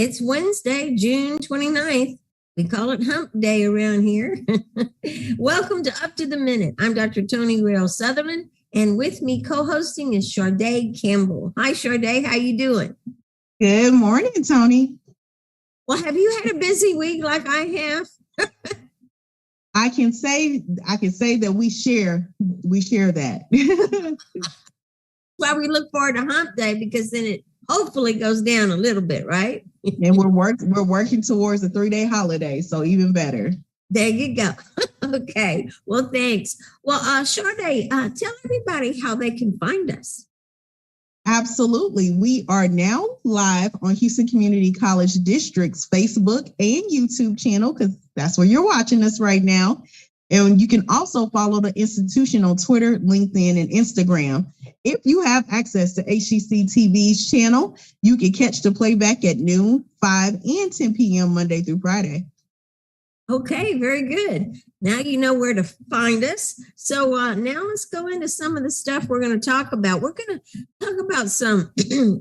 It's Wednesday, June 29th. We call it Hump Day around here. Welcome to Up to the Minute. I'm Dr. Tony Rail Sutherland, and with me co-hosting is Sharday Campbell. Hi, Sharday. How you doing? Good morning, Tony. Well, have you had a busy week like I have? I can say that we share that. Well, we look forward to Hump Day because then it hopefully goes down a little bit, right? And we're working towards a 3-day holiday, so even better. There you go. Okay. Well, thanks. Well, Sharday, tell everybody how they can find us. Absolutely. We are now live on Houston Community College District's Facebook and YouTube channel, because that's where you're watching us right now. And you can also follow the institution on Twitter, LinkedIn, and Instagram. If you have access to HCCTV's channel, you can catch the playback at noon, 5, and 10 p.m. Monday through Friday. Okay, very good. Now you know where to find us. So now let's go into some of the stuff we're going to talk about. We're going to talk about some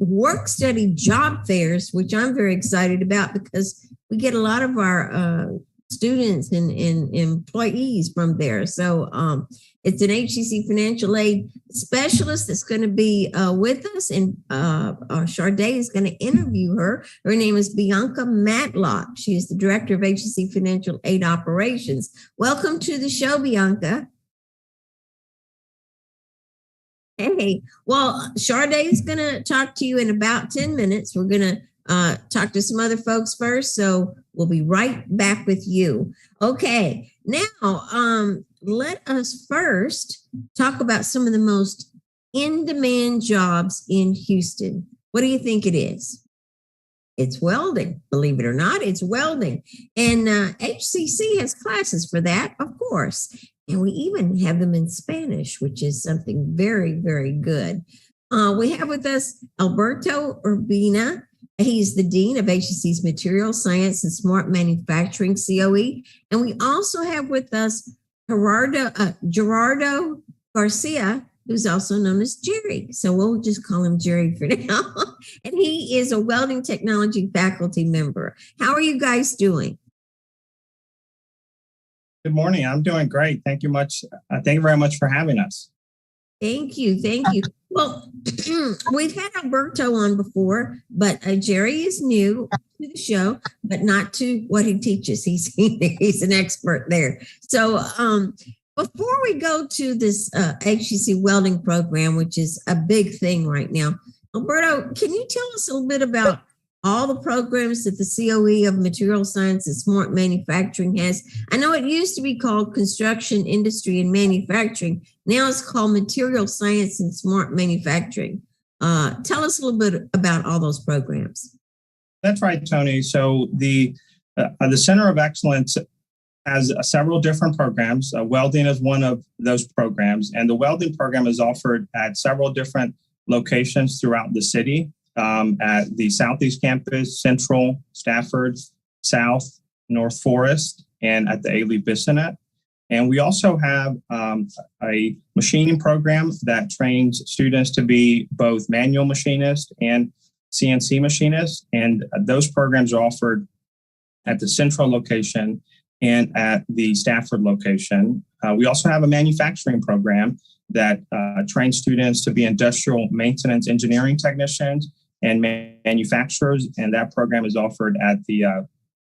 work study job fairs, which I'm very excited about because we get a lot of our students and employees from there. So it's an HCC financial aid specialist that's going to be with us, and Sharday is going to interview her. Her name is Bianca Matlock. She is the director of HCC financial aid operations. Welcome to the show, Bianca. Hey, well, Sharday is going to talk to you in about 10 minutes. We're going to talk to some other folks first, so we'll be right back with you. Okay, now let us first talk about some of the most in-demand jobs in Houston. What do you think it is? It's welding. Believe it or not, it's welding. And HCC has classes for that, of course. And we even have them in Spanish, which is something very, very good. We have with us Alberto Urbina. He's the Dean of HCC's Material Science and Smart Manufacturing COE. And we also have with us Gerardo Garcia, who's also known as Jerry. So we'll just call him Jerry for now. And he is a welding technology faculty member. How are you guys doing? Good morning. I'm doing great. Thank you much. Thank you very much for having us. Thank you. Thank you. Well, we've had Alberto on before, but Jerry is new to the show, but not to what he teaches. He's an expert there. So before we go to this HCC welding program, which is a big thing right now, Alberto, can you tell us a little bit about all the programs that the COE of Material Science and Smart Manufacturing has? I know it used to be called Construction, Industry, and Manufacturing. Now it's called Material Science and Smart Manufacturing. Tell us a little bit about all those programs. That's right, Tony. So the Center of Excellence has several different programs. Welding is one of those programs, and the welding program is offered at several different locations throughout the city. At the Southeast Campus, Central, Stafford, South, North Forest, and at the Ailey Bissonnette. And we also have a machining program that trains students to be both manual machinists and CNC machinists. And those programs are offered at the Central location and at the Stafford location. We also have a manufacturing program that trains students to be industrial maintenance engineering technicians and manufacturers, and that program is offered at the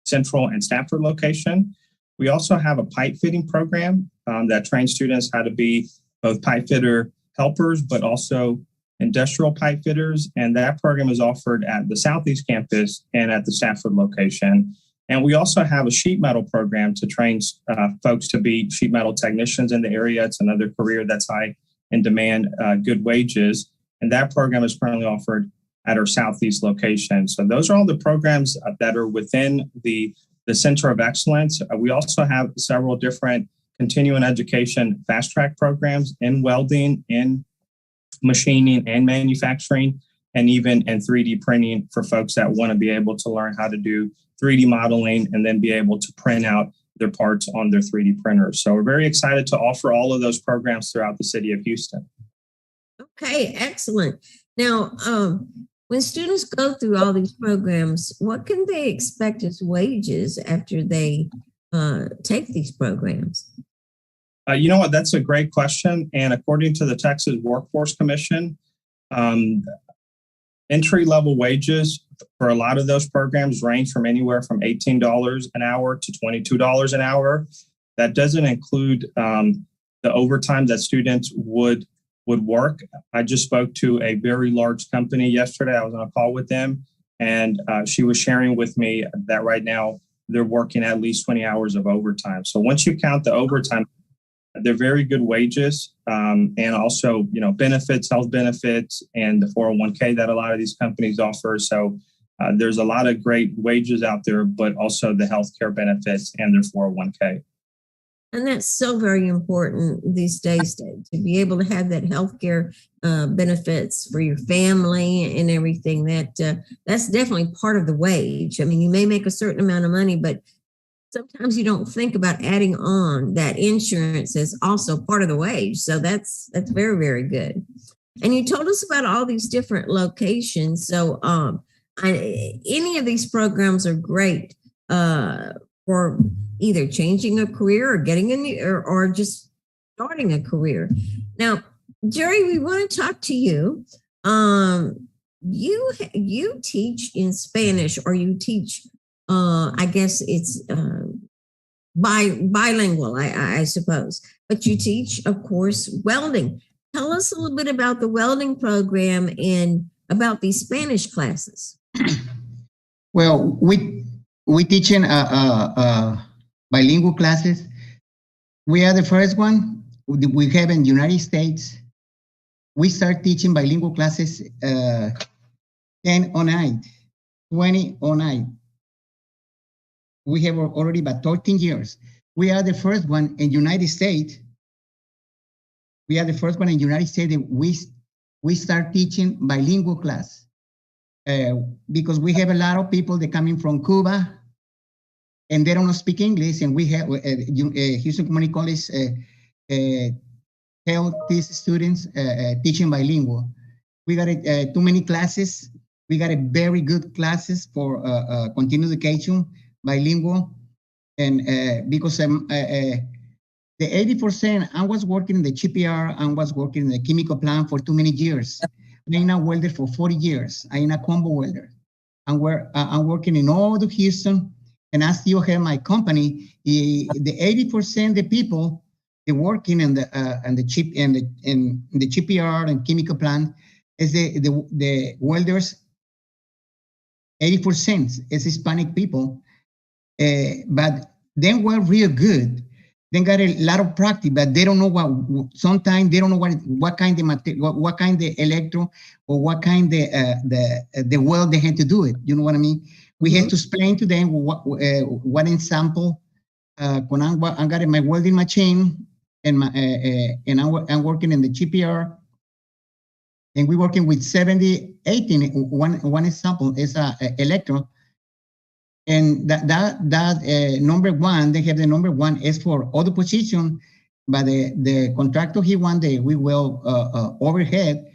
Central and Stafford location. We also have a pipe fitting program that trains students how to be both pipe fitter helpers, but also industrial pipe fitters, and that program is offered at the Southeast Campus and at the Stafford location. And we also have a sheet metal program to train folks to be sheet metal technicians in the area. It's another career that's high in demand, good wages, and that program is currently offered at our Southeast location. So those are all the programs that are within the Center of Excellence. We also have several different continuing education fast track programs in welding, in machining and manufacturing, and even in 3D printing for folks that want to be able to learn how to do 3D modeling and then be able to print out their parts on their 3D printers. So we're very excited to offer all of those programs throughout the city of Houston. Okay, excellent. Now, When students go through all these programs, what can they expect as wages after they take these programs? You know what? That's a great question. And according to the Texas Workforce Commission, entry-level wages for a lot of those programs range from anywhere from $18 an hour to $22 an hour. That doesn't include the overtime that students would work. I just spoke to a very large company yesterday. I was on a call with them, and she was sharing with me that right now they're working at least 20 hours of overtime. So once you count the overtime, they're very good wages, and also, benefits, health benefits, and the 401k that a lot of these companies offer. So there's a lot of great wages out there, but also the healthcare benefits and their 401k. And that's so very important these days to be able to have that healthcare benefits for your family and everything. That's definitely part of the wage. I mean, you may make a certain amount of money, but sometimes you don't think about adding on that insurance as also part of the wage. So that's very, very good. And you told us about all these different locations. So any of these programs are great for either changing a career or getting in or just starting a career. Now, Jerry, we want to talk to you. You teach in Spanish, or you teach, I guess it's bilingual, I suppose. But you teach, of course, welding. Tell us a little bit about the welding program and about these Spanish classes. Well, we teach in bilingual classes. We are the first one we have in the United States. We start teaching bilingual classes 1009, 2009. We have already about 13 years. We are the first one in the United States. We are the first one in the United States that we start teaching bilingual class because we have a lot of people that coming from Cuba and they don't speak English, and we have Houston Community College help these students teaching bilingual. We got too many classes. We got a very good classes for continuing education, bilingual, and because the 80%, I was working in the GPR, I was working in the chemical plant for too many years. I'm a welder for 40 years. I'm a combo welder. I'm working in all of Houston, and I still have my company. The 80% of the people they working in the GPR and chemical plant is the welders. 80% is Hispanic people, but they were real good. They got a lot of practice, but they don't know sometimes they don't know what kind of material, what kind of electro, or what kind of the weld they had to do it. You know what I mean? We had to explain to them what example. When I got my welding machine and I'm working in the GPR, and we're working with 70, 18. One example is electro. And that number one, they have the number one is for other position, but the contractor, he one day we will overhead,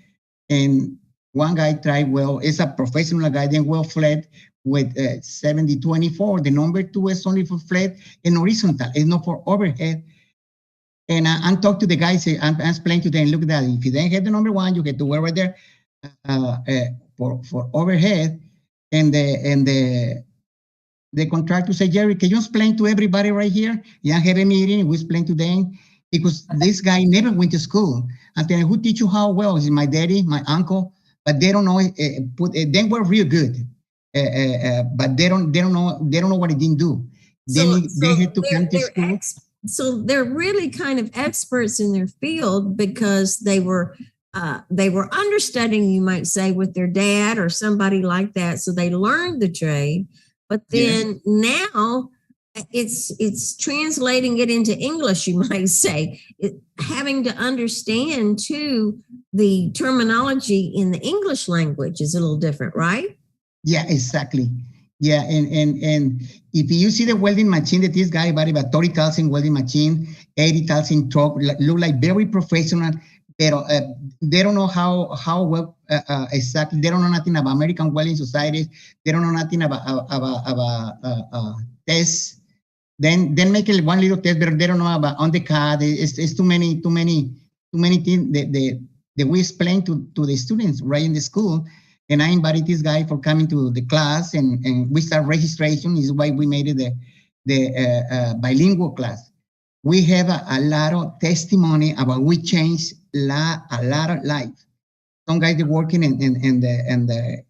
and one guy tried it's a professional guy, then flat with 70-24. The number two is only for flat and horizontal, it's not for overhead. And I talk to the guys, I explain to them, look at that, if you don't have the number one, you get to wear right there for overhead, and the contractor said, Jerry, can you explain to everybody right here? Yeah, have a meeting, we explain to them, because this guy never went to school. I tell him, who teach you how well? Is it my daddy, my uncle? But they don't know, they were real good, but they don't know what they didn't do. They had to come to school. So they're really kind of experts in their field because they were understudying, you might say, with their dad or somebody like that. So they learned the trade, but then now it's translating it into English, you might say, having to understand too the terminology in the English language is a little different, right? Yeah, exactly. Yeah, and if you see the welding machine that this guy bought, about 30,000 welding machine, 80,000 truck, look like very professional, pero they don't know how well exactly. They don't know nothing about American welding societies. They don't know nothing about tests. Then make it one little test, but they don't know about undercut. It's too many things that we explain to the students right in the school. And I invited this guy for coming to the class, and we start registration. Is why we made it the bilingual class. We have a lot of testimony about we changed a lot of life. Some guys are working in the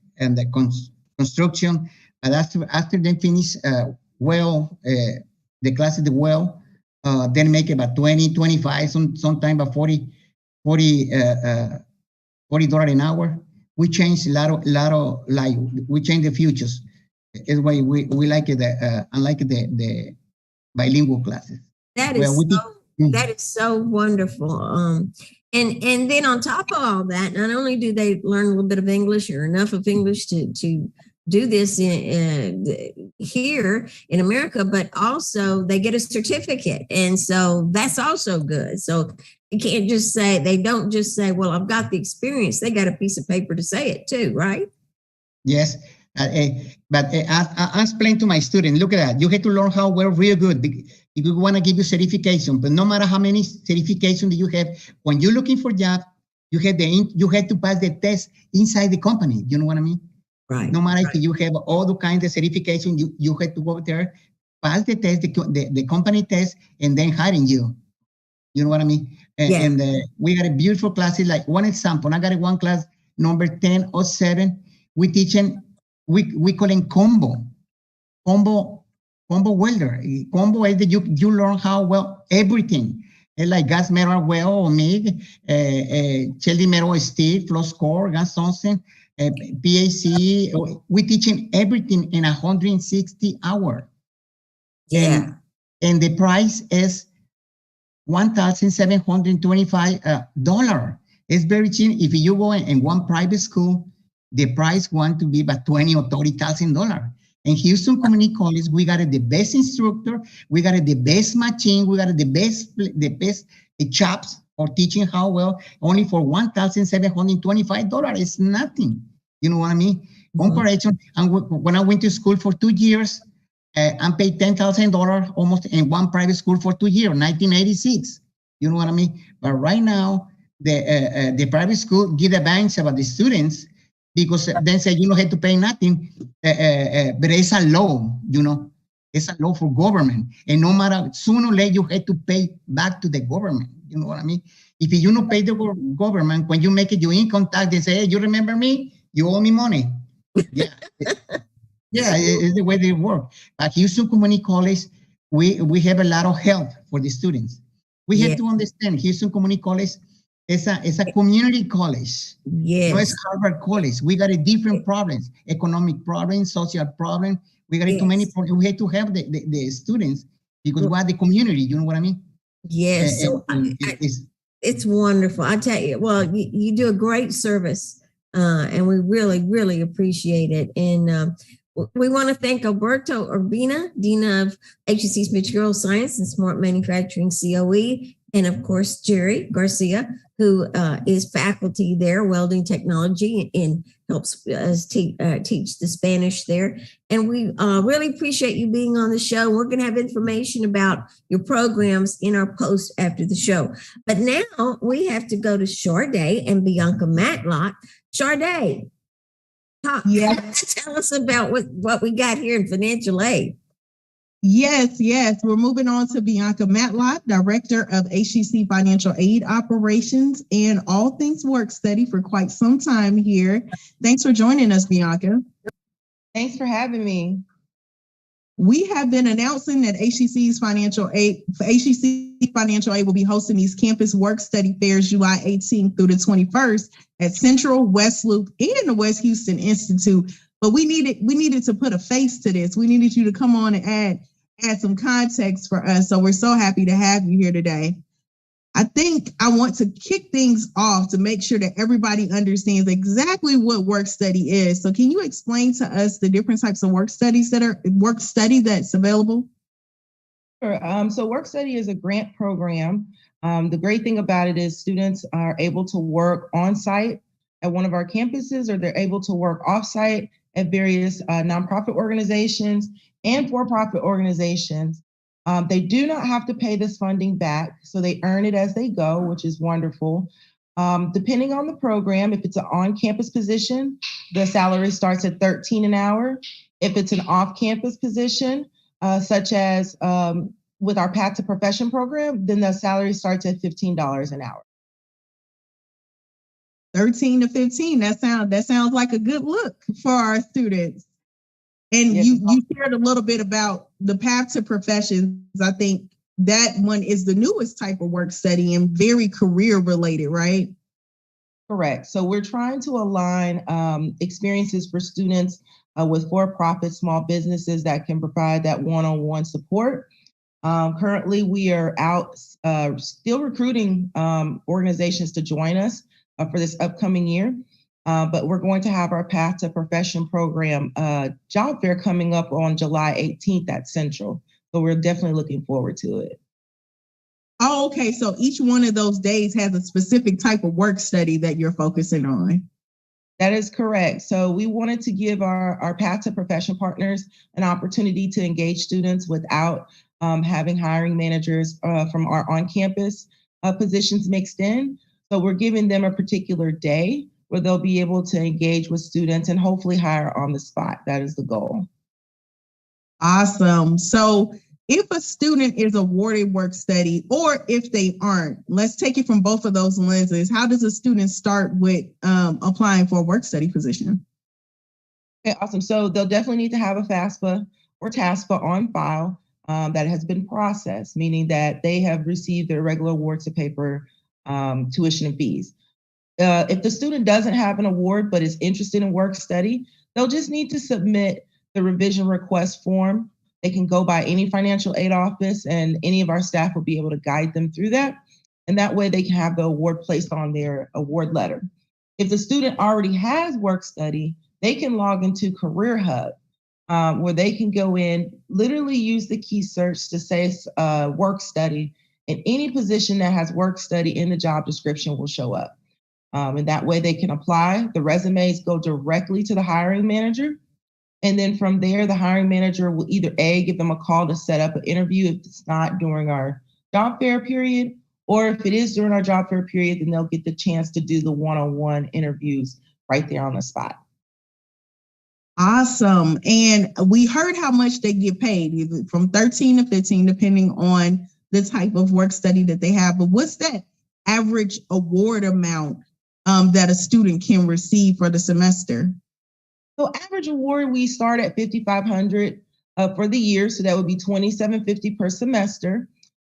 construction, but after they finish the class is the well, then make about 20, 25, sometimes about $40 an hour. We change a lot of life. We change the futures. It's why we like it. Unlike the bilingual classes. That is so wonderful. And then on top of all that, not only do they learn a little bit of English or enough of English to do this here in America, but also they get a certificate. And so that's also good. So you can't just say, they don't just say, well, I've got the experience. They got a piece of paper to say it too, right? Yes. But I explain to my students, look at that. You have to learn how well real good. If you want to give you certification, but no matter how many certifications you have, when you're looking for a job, you have to pass the test inside the company. You know what I mean? Right. No matter if you have all the kinds of certification, you have to go there, pass the test, the company test, and then hiring you. You know what I mean? And we got a beautiful classes. Like one example, I got one class number 1007. We teaching. We call it combo welder. Combo is that you learn how well everything. It's like gas metal well or MIG, Shelly metal steel, flux core, gas something, PAC. We teaching everything in 160 hours. Yeah. And the price is $1,725. It's very cheap. If you go in one private school, the price want to be about $20,000 or $30,000. In Houston Community College, we got the best instructor, we got the best machine, we got the best chops for teaching how well. Only for $1,725, it's nothing. You know what I mean? Comparison. And when I went to school for 2 years, I paid $10,000 almost in one private school for 2 years, 1986. You know what I mean? But right now, the private school give advantage about the students, because then say you don't have to pay nothing, but it's a law, it's a law for government, and no matter, sooner or later you have to pay back to the government. You know what I mean? If you don't pay the government, when you make it your income tax, they say, hey, you remember me? You owe me money. Yeah, it's the way they work. At Houston Community College, we have a lot of help for the students. We have to understand Houston Community College. It's a community college. Yes. No, it's Harvard College. We got a different problems, economic problems, social problems. We got too many problems. We have to have the students because we are the community. You know what I mean? Yes. It's wonderful. I tell you, well, you do a great service, and we really, really appreciate it. And we want to thank Alberto Urbina, Dean of HCC's Material Science and Smart Manufacturing COE, and of course, Jerry Garcia, who is faculty there, welding technology, and helps us teach the Spanish there. And we really appreciate you being on the show. We're going to have information about your programs in our post after the show. But now we have to go to Sade and Bianca Matlock. Sade, tell us about what we got here in financial aid. Yes. We're moving on to Bianca Matlock, Director of HCC Financial Aid Operations and all things work study for quite some time here. Thanks for joining us, Bianca. Thanks for having me. We have been announcing that HCC Financial Aid will be hosting these campus work study fairs July 18th through the 21st at Central, West Loop, and the West Houston Institute. But we needed to put a face to this. We needed you to come on and add some context for us. So we're so happy to have you here today. I think I want to kick things off to make sure that everybody understands exactly what work study is. So can you explain to us the different types of work study that's available? Sure. So work study is a grant program The great thing about it is students are able to work on site at one of our campuses, or they're able to work off site at various nonprofit organizations and for-profit organizations. They do not have to pay this funding back, so they earn it as they go, which is wonderful. Depending on the program, if it's an on-campus position, the salary starts at $13 an hour. If it's an off-campus position, such as with our Path to Profession program, then the salary starts at $15 an hour. 13 to 15. That sounds like a good look for our students. And yes, you shared a little bit about the Path to Professions. I think that one is the newest type of work study and very career related, right? Correct. So we're trying to align experiences for students with for-profit small businesses that can provide that one-on-one support. Currently, we are out still recruiting organizations to join us for this upcoming year. But we're going to have our Path to Profession program job fair coming up on July 18th at Central. So we're definitely looking forward to it. Oh, okay. So each one of those days has a specific type of work study that you're focusing on. That is correct. So we wanted to give our Path to Profession partners an opportunity to engage students without having hiring managers from our on-campus positions mixed in. So we're giving them a particular day where they'll be able to engage with students and hopefully hire on the spot. That is the goal. Awesome. So if a student is awarded work study, or if they aren't, let's take it from both of those lenses. How does a student start with applying for a work study position? Okay, awesome. So they'll definitely need to have a FAFSA or TASPA on file that has been processed, meaning that they have received their regular awards to pay for tuition and fees. If the student doesn't have an award but is interested in work study, they'll just need to submit the revision request form. They can go by any financial aid office and any of our staff will be able to guide them through that. And that way they can have the award placed on their award letter. If the student already has work study, they can log into Career Hub where they can go in, literally use the key search to say work study, and any position that has work study in the job description will show up. And that way they can apply. The resumes go directly to the hiring manager. And then from there, the hiring manager will either give them a call to set up an interview if it's not during our job fair period, or if it is during our job fair period, then they'll get the chance to do the one-on-one interviews right there on the spot. Awesome. And we heard how much they get paid, either from 13 to 15, depending on the type of work study that they have. But what's that average award amount that a student can receive for the semester? So average award, we start at $5,500 for the year. So that would be $2,750 per semester.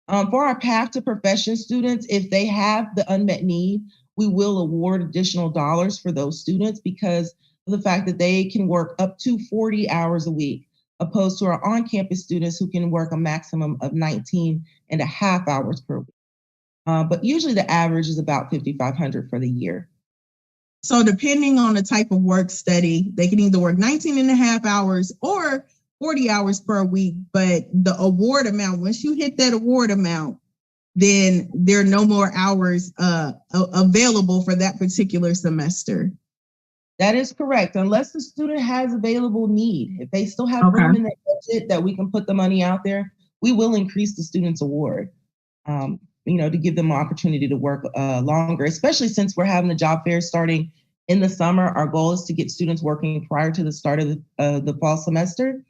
For our Path to Profession students, if they have the unmet need, we will award additional dollars for those students because of the fact that they can work up to 40 hours a week, opposed to our on-campus students who can work a maximum of 19 and a half hours per week. But usually the average is about $5,500 for the year. So depending on the type of work study, they can either work 19 and a half hours or 40 hours per week. But the award amount, once you hit that award amount, then there are no more hours available for that particular semester. That is correct, unless the student has available need. If they still have room in their budget that we can put the money out there, we will increase the student's award. To give them an opportunity to work longer, especially since we're having the job fair starting in the summer. Our goal is to get students working prior to the start of the fall semester.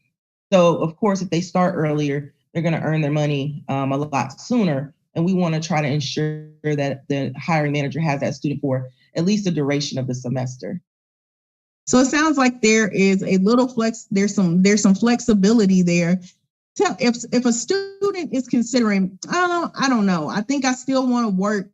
So, of course, if they start earlier, they're going to earn their money a lot sooner. And we want to try to ensure that the hiring manager has that student for at least the duration of the semester. So it sounds like there is a little there's some flexibility there. If a student is considering, I don't know, I think I still want to work,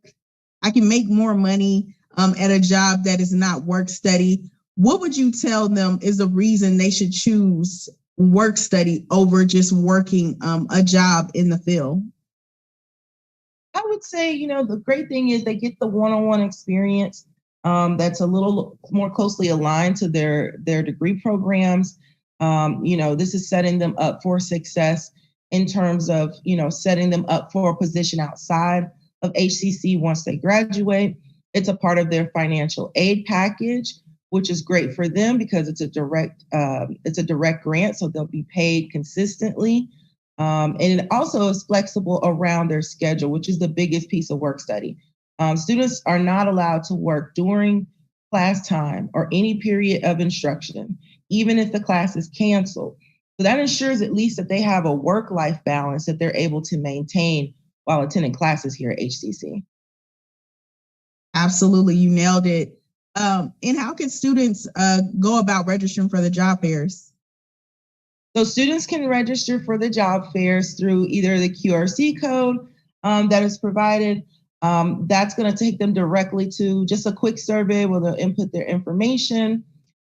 I can make more money at a job that is not work study, what would you tell them is the reason they should choose work study over just working a job in the field? I would say, the great thing is they get the one-on-one experience that's a little more closely aligned to their degree programs. This is setting them up for success in terms of, setting them up for a position outside of HCC once they graduate. It's a part of their financial aid package, which is great for them because it's a direct grant, so they'll be paid consistently. And it also is flexible around their schedule, which is the biggest piece of work study. Students are not allowed to work during class time or any period of instruction, even if the class is canceled. So that ensures at least that they have a work-life balance that they're able to maintain while attending classes here at HCC. Absolutely, you nailed it. And how can students go about registering for the job fairs? So students can register for the job fairs through either the QRC code that is provided. That's going to take them directly to just a quick survey where they'll input their information.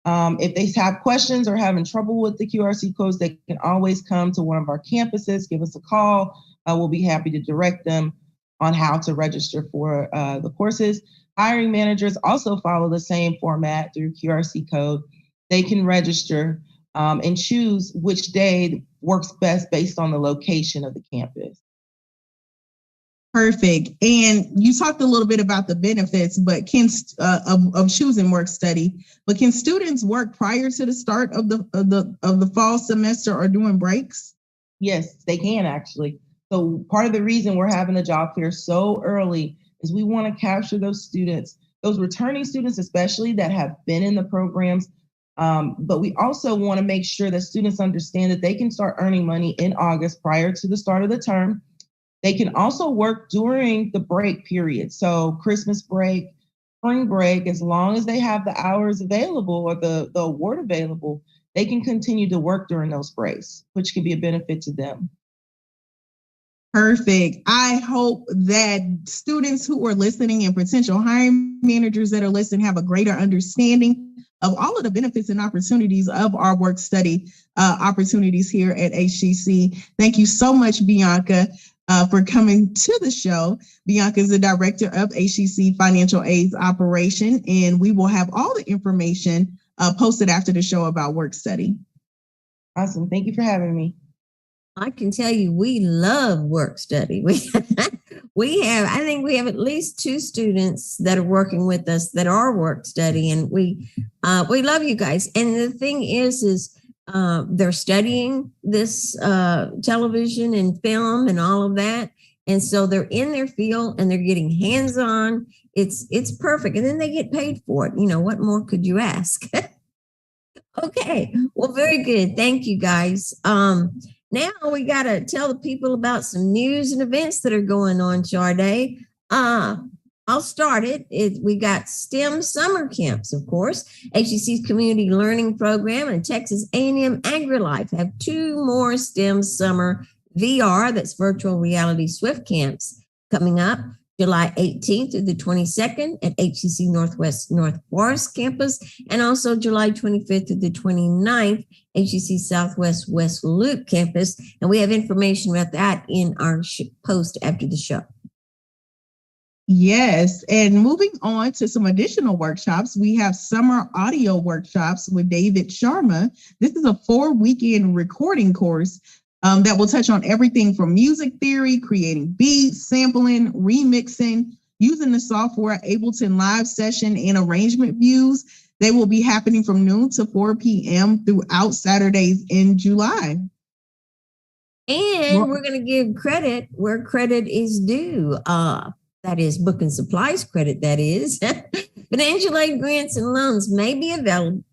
If they have questions or having trouble with the QRC codes, they can always come to one of our campuses, give us a call. We'll be happy to direct them on how to register for the courses. Hiring managers also follow the same format through QRC code. They can register and choose which day works best based on the location of the campus. Perfect. And you talked a little bit about the benefits, but of choosing work study. But can students work prior to the start of the fall semester or during breaks? Yes, they can actually. So part of the reason we're having the job fair so early is we want to capture those students, those returning students, especially that have been in the programs. But we also want to make sure that students understand that they can start earning money in August prior to the start of the term. They can also work during the break period. So Christmas break, spring break, as long as they have the hours available or the award available, they can continue to work during those breaks, which can be a benefit to them. Perfect. I hope that students who are listening and potential hiring managers that are listening have a greater understanding of all of the benefits and opportunities of our work study opportunities here at HCC. Thank you so much, Bianca, for coming to the show. Bianca is the director of HCC Financial Aids Operation, and we will have all the information posted after the show about work study. Awesome. Thank you for having me. I can tell you, we love work study. I think we have at least 2 students that are working with us that are work study, and we love you guys. And the thing is they're studying this television and film and all of that, and so they're in their field and they're getting hands-on. It's perfect, and then they get paid for it. You know, what more could you ask? Okay, well, very good. Thank you, guys. Now we got to tell the people about some news and events that are going on, Sade. I'll start it. We got STEM summer camps, of course. HCC's Community Learning Program and Texas A&M AgriLife have 2 more STEM summer VR, that's virtual reality Swift camps, coming up July 18th through the 22nd at HCC Northwest North Forest campus, and also July 25th through the 29th, HCC Southwest West Loop campus. And we have information about that in our post after the show. Yes, and moving on to some additional workshops, we have summer audio workshops with David Sharma. This is a 4-weekend recording course that will touch on everything from music theory, creating beats, sampling, remixing, using the software Ableton Live Session and arrangement views. They will be happening from noon to 4 p.m. throughout Saturdays in July. And we're going to give credit where credit is due. That is book and supplies credit, that is. Financial aid grants and loans may be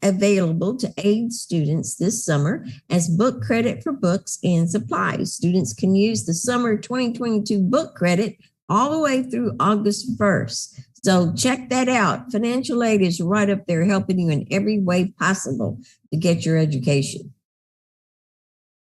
available to aid students this summer as book credit for books and supplies. Students can use the summer 2022 book credit all the way through August 1st. So check that out. Financial aid is right up there helping you in every way possible to get your education.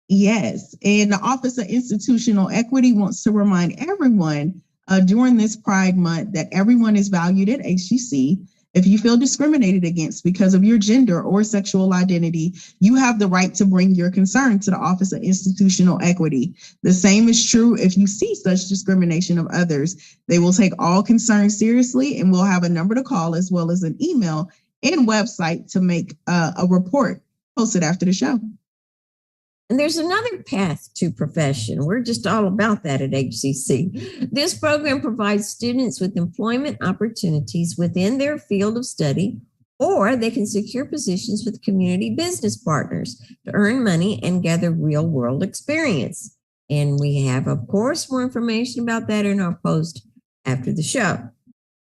Yes, and the Office of Institutional Equity wants to remind everyone during this Pride Month that everyone is valued at HCC. If you feel discriminated against because of your gender or sexual identity, you have the right to bring your concern to the Office of Institutional Equity. The same is true if you see such discrimination of others. They will take all concerns seriously and will have a number to call as well as an email and website to make a report posted after the show. And there's another path to profession. We're just all about that at HCC. This program provides students with employment opportunities within their field of study, or they can secure positions with community business partners to earn money and gather real-world experience. And we have, of course, more information about that in our post after the show.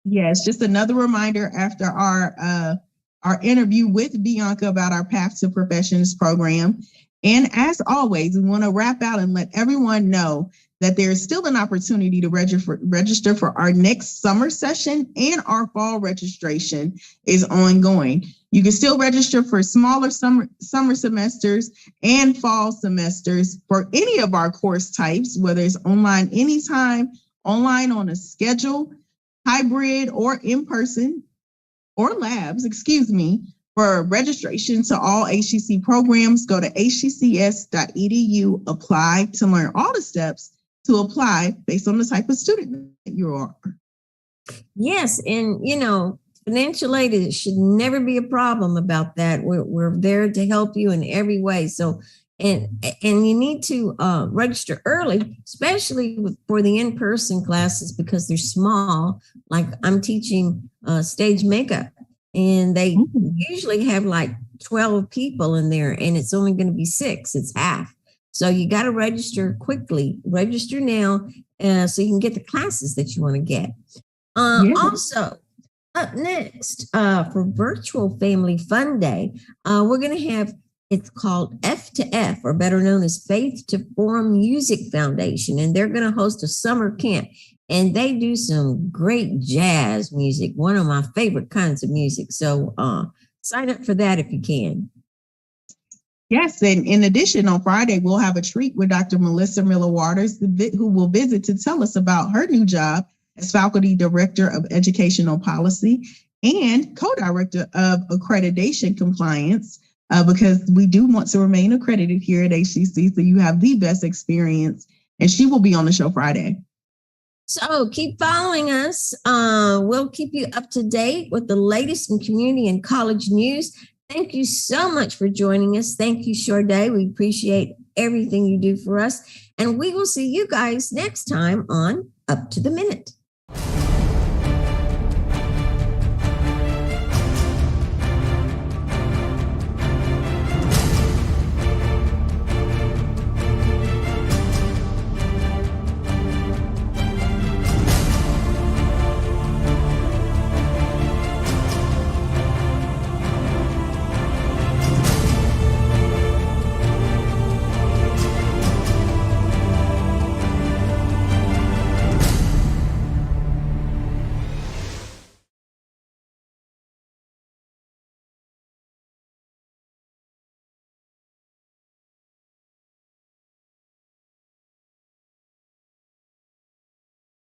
Yes, just another reminder after our interview with Bianca about our Path to Professions program. And as always, we want to wrap out and let everyone know that there is still an opportunity to register for our next summer session, and our fall registration is ongoing. You can still register for smaller summer semesters and fall semesters for any of our course types, whether it's online anytime, online on a schedule, hybrid, or in person, or labs, For registration to all HCC programs, go to hccs.edu, apply to learn all the steps to apply based on the type of student that you are. Yes, and financial aid should never be a problem about that. We're there to help you in every way. So, and you need to register early, especially for the in-person classes, because they're small. Like I'm teaching stage makeup, and they usually have like 12 people in there, and it's only going to be 6. It's half. So you got to register quickly. Register now so you can get the classes that you want to get. Also, up next for Virtual Family Fun Day, we're going to have, it's called F to F, or better known as Faith to Forum Music Foundation, and they're going to host a summer camp. And they do some great jazz music, one of my favorite kinds of music. So sign up for that if you can. Yes, and in addition, on Friday, we'll have a treat with Dr. Melissa Miller-Waters, who will visit to tell us about her new job as Faculty Director of Educational Policy and Co-Director of Accreditation Compliance, because we do want to remain accredited here at HCC, so you have the best experience. And she will be on the show Friday. So keep following us. We'll keep you up to date with the latest in community and college news. Thank you so much for joining us. Thank you, Sharday. We appreciate everything you do for us. And we will see you guys next time on Up to the Minute.